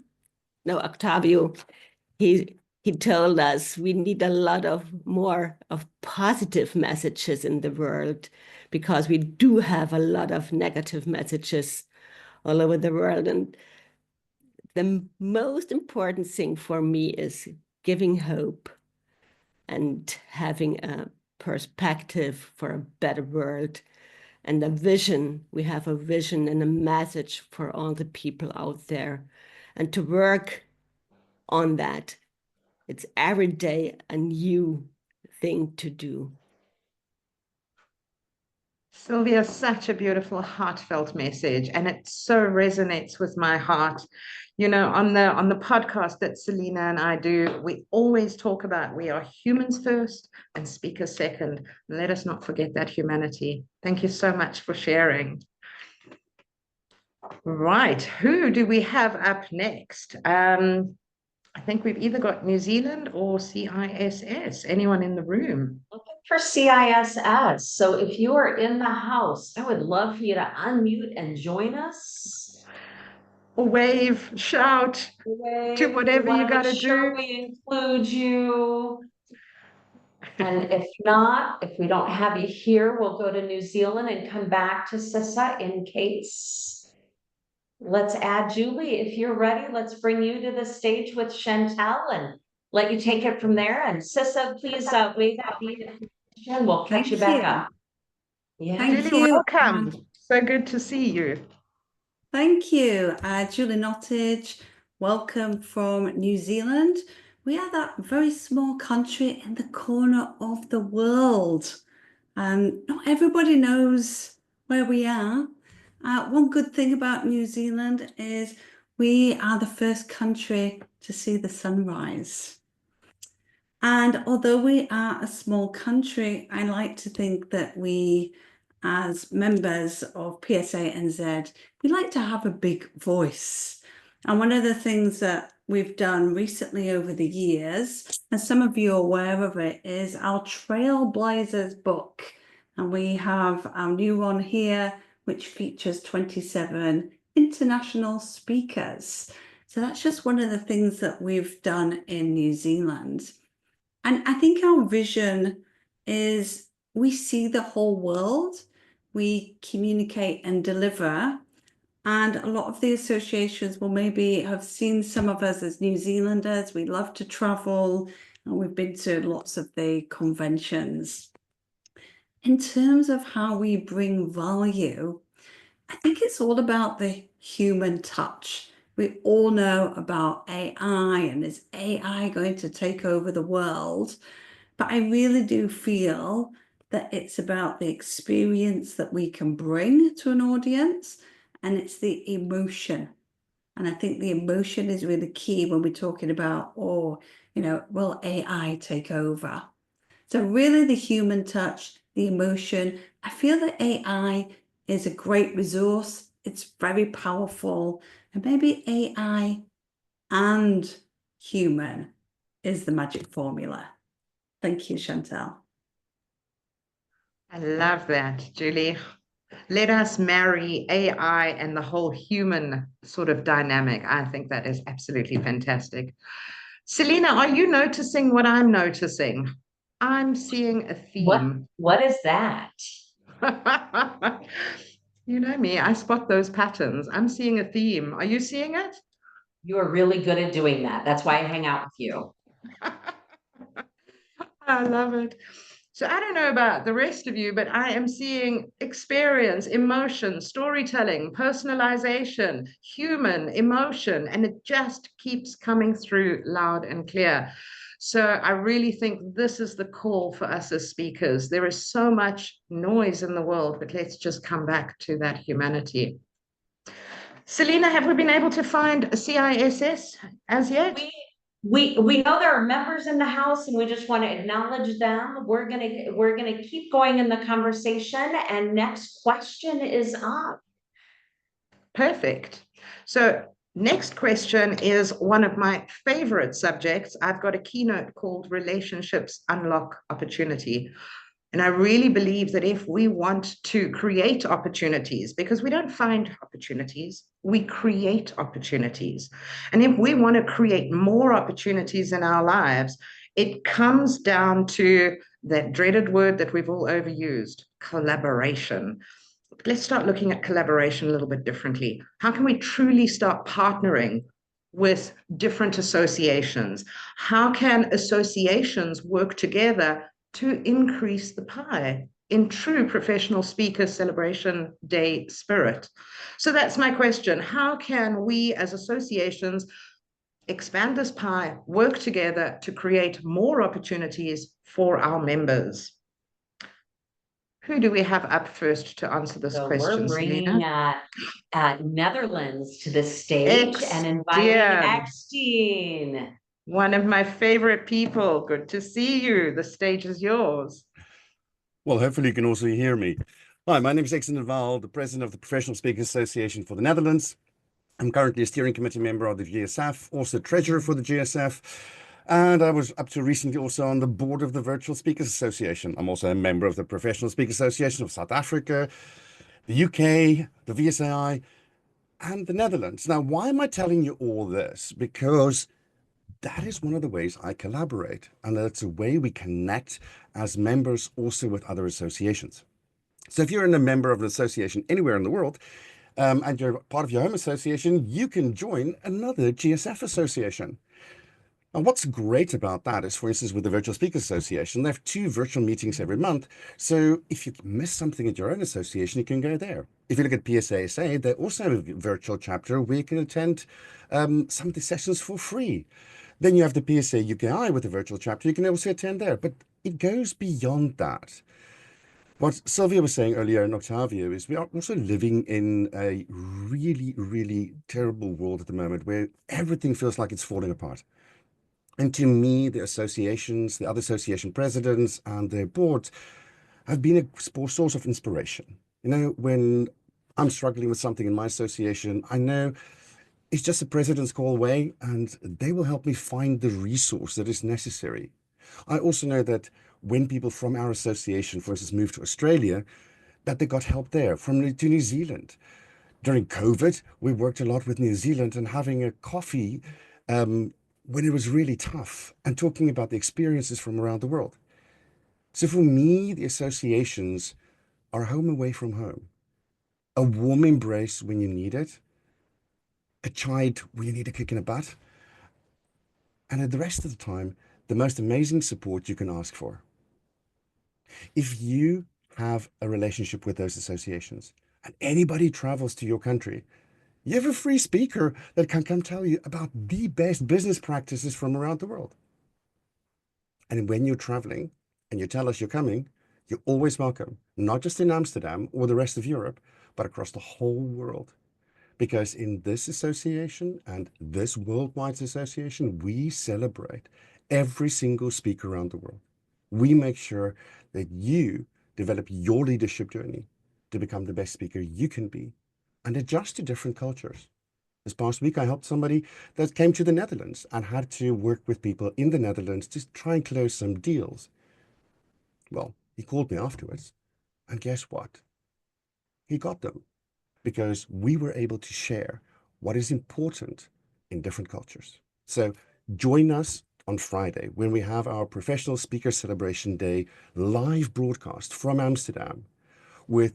No, Octavio. He told us we need a lot more of positive messages in the world, because we do have a lot of negative messages all over the world. And the most important thing for me is giving hope and having a perspective for a better world and a vision. We have a vision and a message for all the people out there, and to work on that. It's every day a new thing to do. Sylvia, such a beautiful, heartfelt message, and it so resonates with my heart. You know, on the podcast that Selena and I do, we always talk about we are humans first and speakers second. And let us not forget that humanity. Thank you so much for sharing. Right, who do we have up next? I think we've either got New Zealand or CISS. Anyone in the room? For CISS. So if you are in the house, I would love for you to unmute and join us. Or wave, shout, do whatever you got to do. We include you. And if not, if we don't have you here, we'll go to New Zealand and come back to CISA in case. Let's add Julie. If you're ready, let's bring you to the stage with Chantel and let you take it from there. And CISA, please wave at me and we'll catch you back up. Yeah. Julie, welcome. So good to see you. Thank you, Julie Nottage. Welcome from New Zealand. We are that very small country in the corner of the world. Not everybody knows where we are. One good thing about New Zealand is we are the first country to see the sunrise. And although we are a small country, I like to think that we, as members of PSA NZ, we like to have a big voice. And one of the things that we've done recently over the years, and some of you are aware of it, is our Trailblazers book. And we have our new one here, which features 27 international speakers. So that's just one of the things that we've done in New Zealand. And I think our vision is we see the whole world, we communicate and deliver. And a lot of the associations will maybe have seen some of us as New Zealanders. We love to travel and we've been to lots of the conventions. In terms of how we bring value, I think it's all about the human touch. We all know about AI and is AI going to take over the world? But I really do feel that it's about the experience that we can bring to an audience, and it's the emotion. And I think the emotion is really key when we're talking about, will AI take over? So really the human touch, the emotion. I feel that AI is a great resource. It's very powerful. And maybe AI and human is the magic formula. Thank you, Chantel. I love that, Julie. Let us marry AI and the whole human sort of dynamic. I think that is absolutely fantastic. Selena, are you noticing what I'm noticing? I'm seeing a theme. What is that? You know me, I spot those patterns. I'm seeing a theme. Are you seeing it? You are really good at doing that. That's why I hang out with you. I love it. So I don't know about the rest of you, but I am seeing experience, emotion, storytelling, personalization, human emotion, and it just keeps coming through loud and clear. So I really think this is the call for us as speakers. There is so much noise in the world, but let's just come back to that humanity. Selena, have we been able to find a CISS as yet? We know there are members in the house and we just want to acknowledge them. We're gonna keep going in the conversation, and next question is up. Perfect. So next question is one of my favorite subjects. I've got a keynote called Relationships Unlock Opportunity. And I really believe that if we want to create opportunities, because we don't find opportunities, we create opportunities. And if we want to create more opportunities in our lives, it comes down to that dreaded word that we've all overused, collaboration. Let's start looking at collaboration a little bit differently. How can we truly start partnering with different associations? How can associations work together to increase the pie in true Professional Speaker Celebration Day spirit? So that's my question. How can we as associations expand this pie, work together to create more opportunities for our members? Who do we have up first to answer this question, We're bringing Selena? Netherlands to the stage and inviting Extian, Extian. one of my favorite people. Good to see you. The stage is yours. Well, hopefully you can also hear me. Hi, my name is Extian Val, the president of the Professional Speakers Association for the Netherlands. I'm currently a steering committee member of the GSF, also treasurer for the GSF. And I was up to recently also on the board of the Virtual Speakers Association. I'm also a member of the Professional Speakers Association of South Africa, the UK, the VSAI, and the Netherlands. Now, why am I telling you all this? Because that is one of the ways I collaborate, and that's a way we connect as members also with other associations. So if you're a member of an association anywhere in the world, and you're part of your home association, you can join another GSF association. And what's great about that is, for instance, with the Virtual Speakers Association, they have 2 virtual meetings every month. So if you miss something at your own association, you can go there. If you look at PSASA, they also have a virtual chapter where you can attend some of the sessions for free. Then you have the PSA UKI with the virtual chapter. You can also attend there, but it goes beyond that. What Sylvia was saying earlier, and Octavio, is we are also living in a really, really terrible world at the moment where everything feels like it's falling apart. And to me, the associations, the other association presidents and their boards have been a source of inspiration. You know, when I'm struggling with something in my association, I know it's just a president's call away, and they will help me find the resource that is necessary. I also know that when people from our association, for instance, moved to Australia, that they got help there, to New Zealand. During COVID, we worked a lot with New Zealand and having a coffee when it was really tough and talking about the experiences from around the world. So for me, the associations are home away from home, a warm embrace when you need it, a child when you need a kick in the butt, and at the rest of the time, the most amazing support you can ask for. If you have a relationship with those associations and anybody travels to your country, you have a free speaker that can come tell you about the best business practices from around the world. And when you're traveling and you tell us you're coming, you're always welcome, not just in Amsterdam or the rest of Europe, but across the whole world. Because in this association and this worldwide association, we celebrate every single speaker around the world. We make sure that you develop your leadership journey to become the best speaker you can be and adjust to different cultures. This past week, I helped somebody that came to the Netherlands and had to work with people in the Netherlands to try and close some deals. Well, he called me afterwards, and guess what? He got them because we were able to share what is important in different cultures. So join us on Friday when we have our Professional Speaker Celebration Day live broadcast from Amsterdam with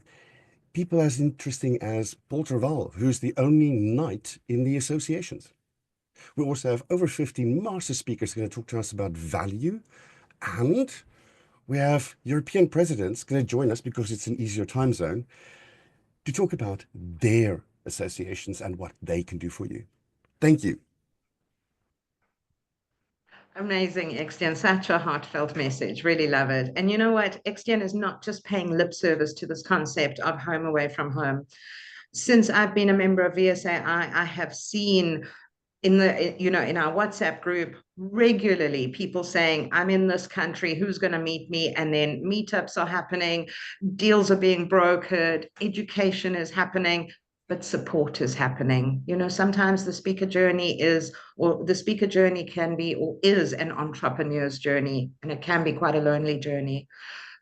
people as interesting as Paul Terval, who's the only knight in the associations. We also have over 15 master speakers going to talk to us about value, and we have European presidents going to join us because it's an easier time zone to talk about their associations and what they can do for you. Thank you. Amazing, Extian. Such a heartfelt message. Really love it. And you know what? Extian is not just paying lip service to this concept of home away from home. Since I've been a member of VSAI, I have seen in our WhatsApp group regularly people saying, I'm in this country, who's going to meet me? And then meetups are happening, deals are being brokered, education is happening, but support is happening. Sometimes the speaker journey can be or is an entrepreneur's journey, and it can be quite a lonely journey.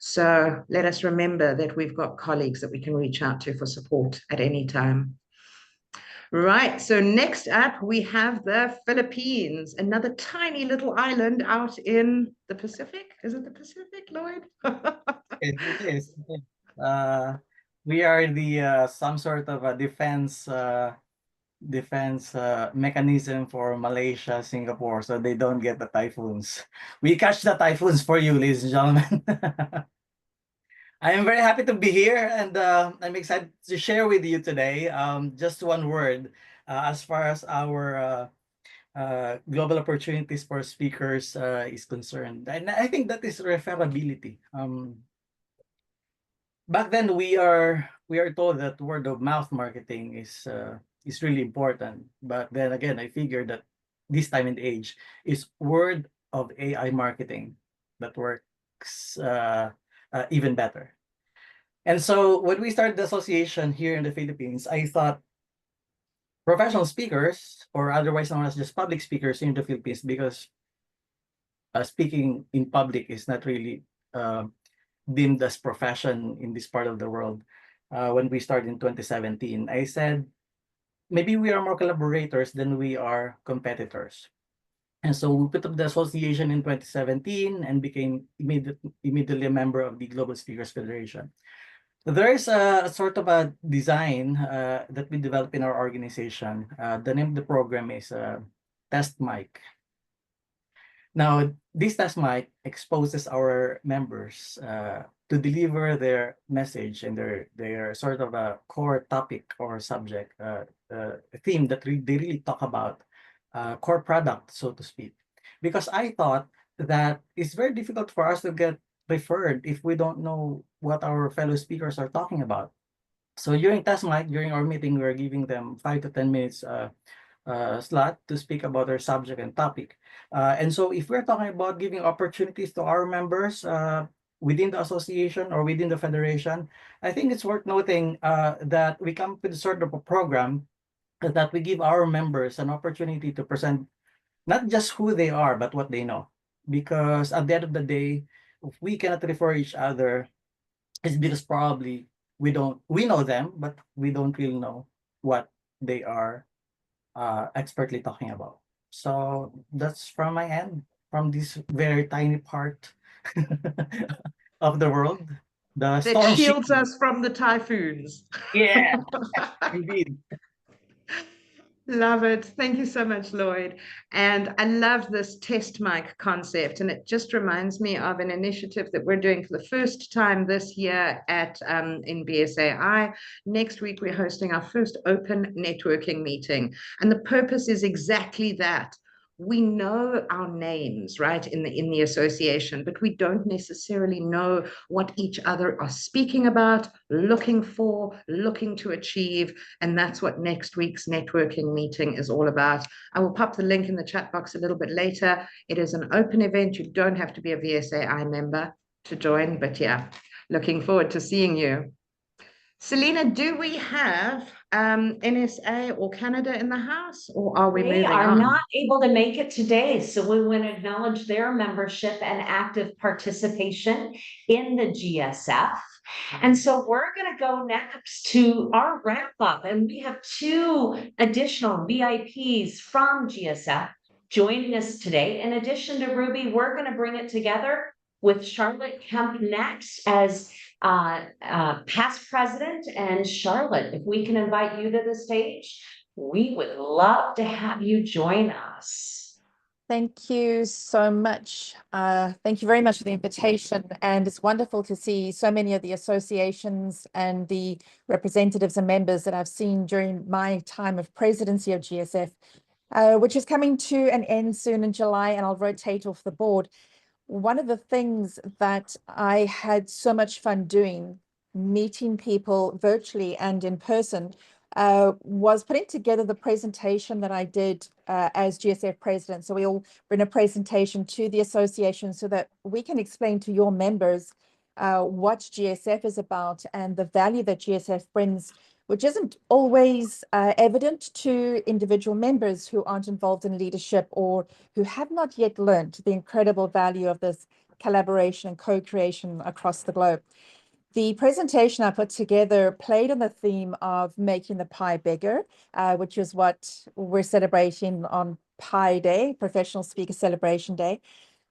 So let us remember that we've got colleagues that we can reach out to for support at any time. Right, so next up we have the Philippines, another tiny little island out in the Pacific. Is it the Pacific, Lloyd? It is. We are some sort of a defense defense mechanism for Malaysia, Singapore, so they don't get the typhoons. We catch the typhoons for you, ladies and gentlemen. I am very happy to be here, and I'm excited to share with you today. Just one word as far as our global opportunities for speakers is concerned, and I think that is referability. Back then, we are told that word of mouth marketing is really important, but then again, I figured that this time and age is word of AI marketing that works even better. And so when we started the association here in the Philippines, I thought professional speakers, or otherwise known as just public speakers in the Philippines, because speaking in public is not really deemed as profession in this part of the world. When we started in 2017, I said, maybe we are more collaborators than we are competitors. And so we put up the association in 2017 and became immediately a member of the Global Speakers Federation. There is a sort of a design that we developed in our organization. The name of the program is Test Mic. Now, this test mic exposes our members to deliver their message and their sort of a core topic or subject, theme that they really talk about, core product, so to speak. Because I thought that it's very difficult for us to get referred if we don't know what our fellow speakers are talking about. So during test mic, during our meeting, we're giving them 5 to 10 minutes slot to speak about their subject and topic. And so if we're talking about giving opportunities to our members within the association or within the federation, I think it's worth noting that we come with sort of a program that we give our members an opportunity to present not just who they are, but what they know. Because at the end of the day, if we cannot refer each other, it's because probably we know them, but we don't really know what they are expertly talking about. So that's from my end, from this very tiny part of the world. The That storm shields us from the typhoons. Yeah, indeed. Love it. Thank you so much, Lloyd. And I love this test mic concept. And it just reminds me of an initiative that we're doing for the first time this year at in VSAI. Next week, we're hosting our first open networking meeting. And the purpose is exactly that. We know our names, right, in the association, but we don't necessarily know what each other are speaking about, looking for, looking to achieve. And that's what next week's networking meeting is all about. I will pop the link in the chat box a little bit later. It is an open event. You don't have to be a VSAI member to join, but yeah, looking forward to seeing you. Selena, do we have NSA or Canada in the house, or are we moving are on? not able to make it today, so we want to acknowledge their membership and active participation in the GSF. And so we're going to go next to our wrap up, and we have 2 additional VIPs from GSF joining us today. In addition to Ruby, we're going to bring it together with Charlotte Kemp next as past president. And Charlotte, if we can invite you to the stage, we would love to have you join us. Thank you so much. Thank you very much for the invitation. And it's wonderful to see so many of the associations and the representatives and members that I've seen during my time of presidency of GSF, which is coming to an end soon in July, and I'll rotate off the board. One of the things that I had so much fun doing, meeting people virtually and in person, was putting together the presentation that I did as GSF president. So we all bring a presentation to the association so that we can explain to your members what GSF is about and the value that GSF brings, which isn't always evident to individual members who aren't involved in leadership or who have not yet learned the incredible value of this collaboration and co-creation across the globe. The presentation I put together played on the theme of making the pie bigger, which is what we're celebrating on Pi Day, Professional Speaker Celebration Day.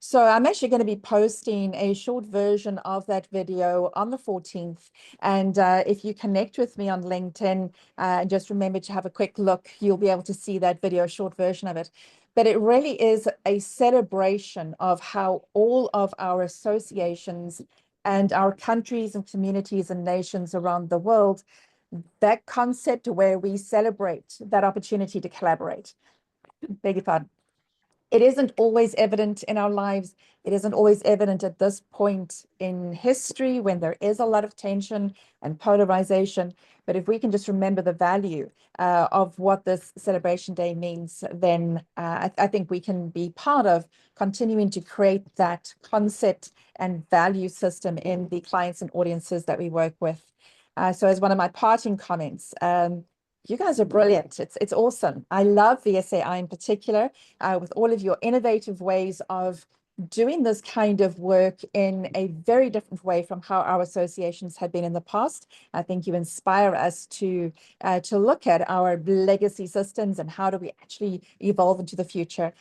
So I'm actually going to be posting a short version of that video on the 14th. And if you connect with me on LinkedIn, and just remember to have a quick look, you'll be able to see that video, short version of it. But it really is a celebration of how all of our associations and our countries and communities and nations around the world, that concept where we celebrate that opportunity to collaborate. Beg your pardon. It isn't always evident in our lives. It isn't always evident at this point in history when there is a lot of tension and polarization. But if we can just remember the value of what this celebration day means, then I think we can be part of continuing to create that concept and value system in the clients and audiences that we work with. So as one of my parting comments, you guys are brilliant. It's awesome. I love VSAI in particular, with all of your innovative ways of doing this kind of work in a very different way from how our associations have been in the past. I think you inspire us to look at our legacy systems and how do we actually evolve into the future.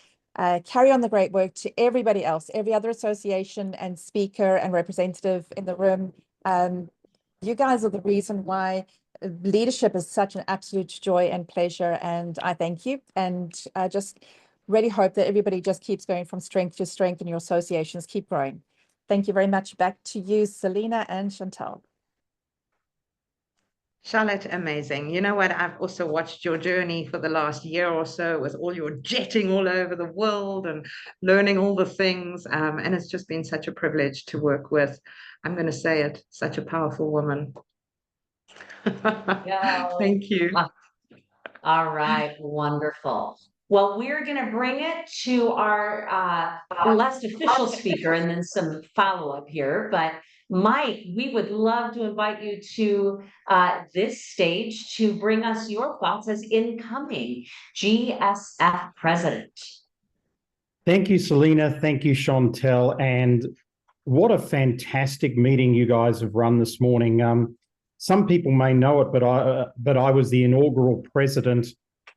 Carry on the great work to everybody else, every other association and speaker and representative in the room. You guys are the reason why leadership is such an absolute joy and pleasure, and I thank you. And I just really hope that everybody just keeps going from strength to strength and your associations keep growing. Thank you very much. Back to you, Selena and Chantal. Charlotte, amazing. You know what? I've also watched your journey for the last year or so with all your jetting all over the world and learning all the things. And it's just been such a privilege to work with, I'm going to say it, such a powerful woman. Thank you. All right, wonderful. Well, we're going to bring it to our last official speaker and then some follow-up here. But Mike, we would love to invite you to this stage to bring us your thoughts as incoming GSF president. Thank you, Selena. Thank you, Chantal. And what a fantastic meeting you guys have run this morning. Some people may know it, but I was the inaugural president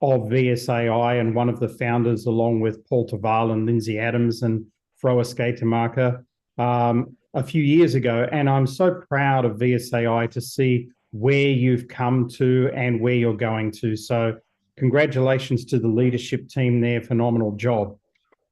of VSAI and one of the founders, along with Paul Taval and Lindsay Adams and Froa Skatemarker a few years ago. And I'm so proud of VSAI to see where you've come to and where you're going to. So congratulations to the leadership team there. Phenomenal job.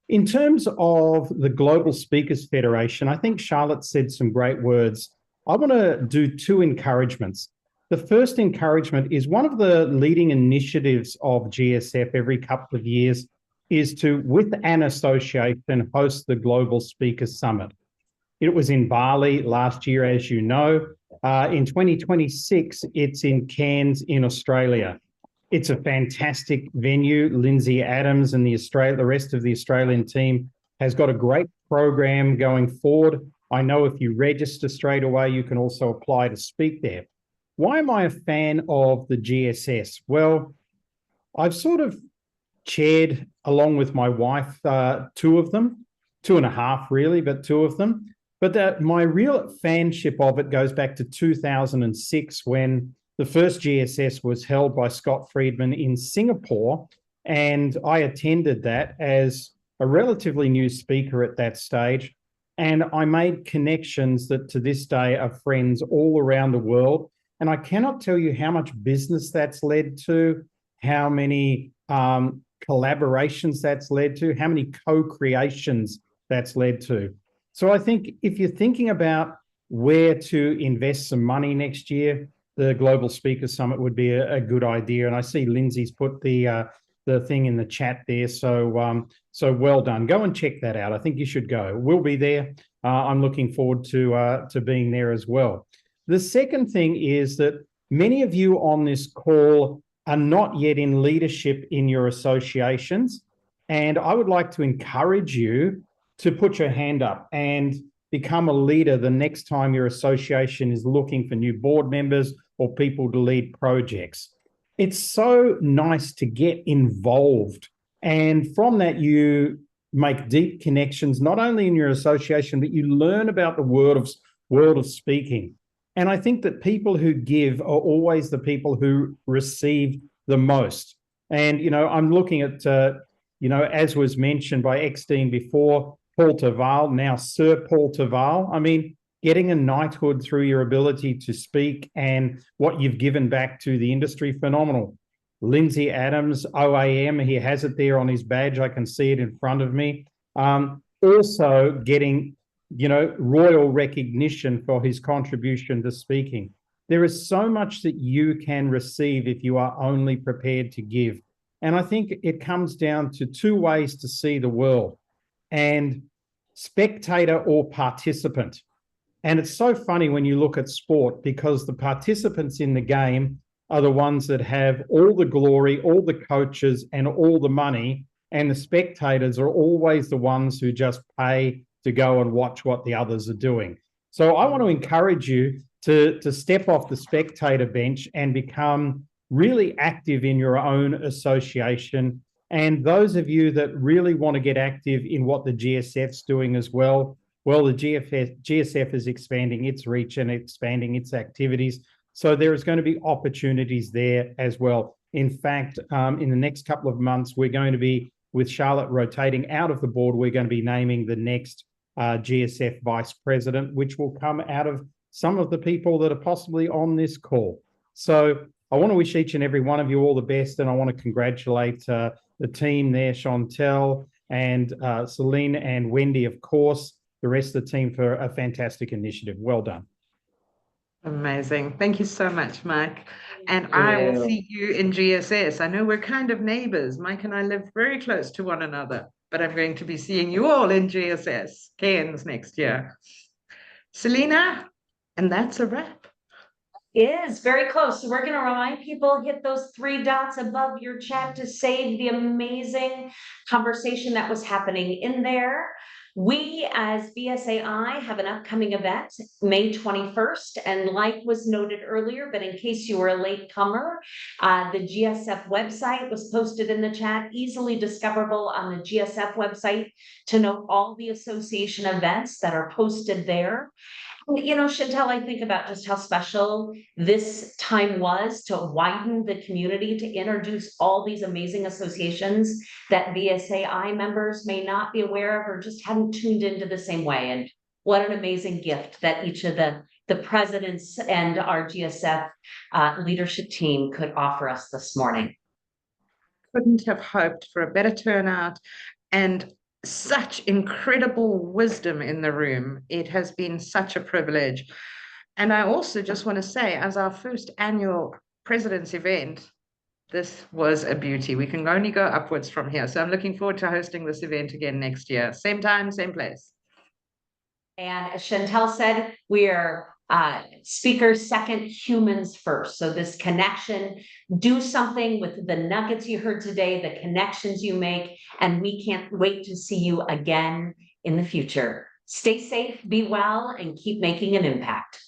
In terms of the Global Speakers Federation, I think Charlotte said some great words. I want to do two encouragements. The first encouragement is one of the leading initiatives of GSF every couple of years is to, with an association, host the Global Speakers Summit. It was in Bali last year, as you know. In 2026, it's in Cairns in Australia. It's a fantastic venue. Lindsay Adams and the rest of the Australian team has got a great program going forward. I know if you register straight away, you can also apply to speak there. Why am I a fan of the GSS? Well, I've sort of chaired, along with my wife, two of them, 2.5 really, but two of them. But my real fanship of it goes back to 2006 when the first GSS was held by Scott Friedman in Singapore, and I attended that as a relatively new speaker at that stage. And I made connections that to this day are friends all around the world. And I cannot tell you how much business that's led to, how many collaborations that's led to, how many co-creations that's led to. So I think if you're thinking about where to invest some money next year, the Global Speakers Summit would be a good idea. And I see Lindsay's put the thing in the chat there. So so well done. Go and check that out. I think you should go. We'll be there. I'm looking forward to being there as well. The second thing is that many of you on this call are not yet in leadership in your associations. And I would like to encourage you to put your hand up and become a leader the next time your association is looking for new board members or people to lead projects. It's so nice to get involved. And from that, you make deep connections, not only in your association, but you learn about the world of speaking. And I think that people who give are always the people who receive the most. And, I'm looking at, as was mentioned by Ex-Dean before, Paul Taval, now Sir Paul Taval. I mean, getting a knighthood through your ability to speak and what you've given back to the industry, phenomenal. Lindsay Adams, OAM, he has it there on his badge. I can see it in front of me. Also getting, royal recognition for his contribution to speaking. There is so much that you can receive if you are only prepared to give. And I think it comes down to two ways to see the world, and spectator or participant. And it's so funny when you look at sport, because the participants in the game are the ones that have all the glory, all the coaches, and all the money. And the spectators are always the ones who just pay to go and watch what the others are doing. So I want to encourage you to step off the spectator bench and become really active in your own association. And those of you that really want to get active in what the GSF's doing as well, the GSF is expanding its reach and expanding its activities. So there is going to be opportunities there as well. In fact, in the next couple of months, we're going to be, with Charlotte rotating out of the board, we're going to be naming the next GSF vice president, which will come out of some of the people that are possibly on this call. So I want to wish each and every one of you all the best, and I want to congratulate the team there, Chantel and Celine and Wendy, of course, the rest of the team for a fantastic initiative. Well done. Amazing. Thank you so much, Mike. And I will see you in GSS. I know we're kind of neighbors. Mike and I live very close to one another, but I'm going to be seeing you all in GSS, Cairns, next year. Selena, and that's a wrap. Is very close. So we're going to remind people, hit those 3 dots above your chat to save the amazing conversation that was happening in there. We as VSAI have an upcoming event, May 21st, and like was noted earlier, but in case you were a late comer, the GSF website was posted in the chat, easily discoverable on the GSF website to note all the association events that are posted there. Chantel, I think about just how special this time was to widen the community, to introduce all these amazing associations that VSAI members may not be aware of or just hadn't tuned into the same way. And what an amazing gift that each of the presidents and our GSF leadership team could offer us this morning. Couldn't have hoped for a better turnout and such incredible wisdom in the room. It has been such a privilege. And I also just want to say, as our first annual President's event, this was a beauty. We can only go upwards from here. So I'm looking forward to hosting this event again next year. Same time, same place. And as Chantel said, we are speakers second, humans first. So this connection, do something with the nuggets you heard today, the connections you make, and we can't wait to see you again in the future. Stay safe, be well, and keep making an impact.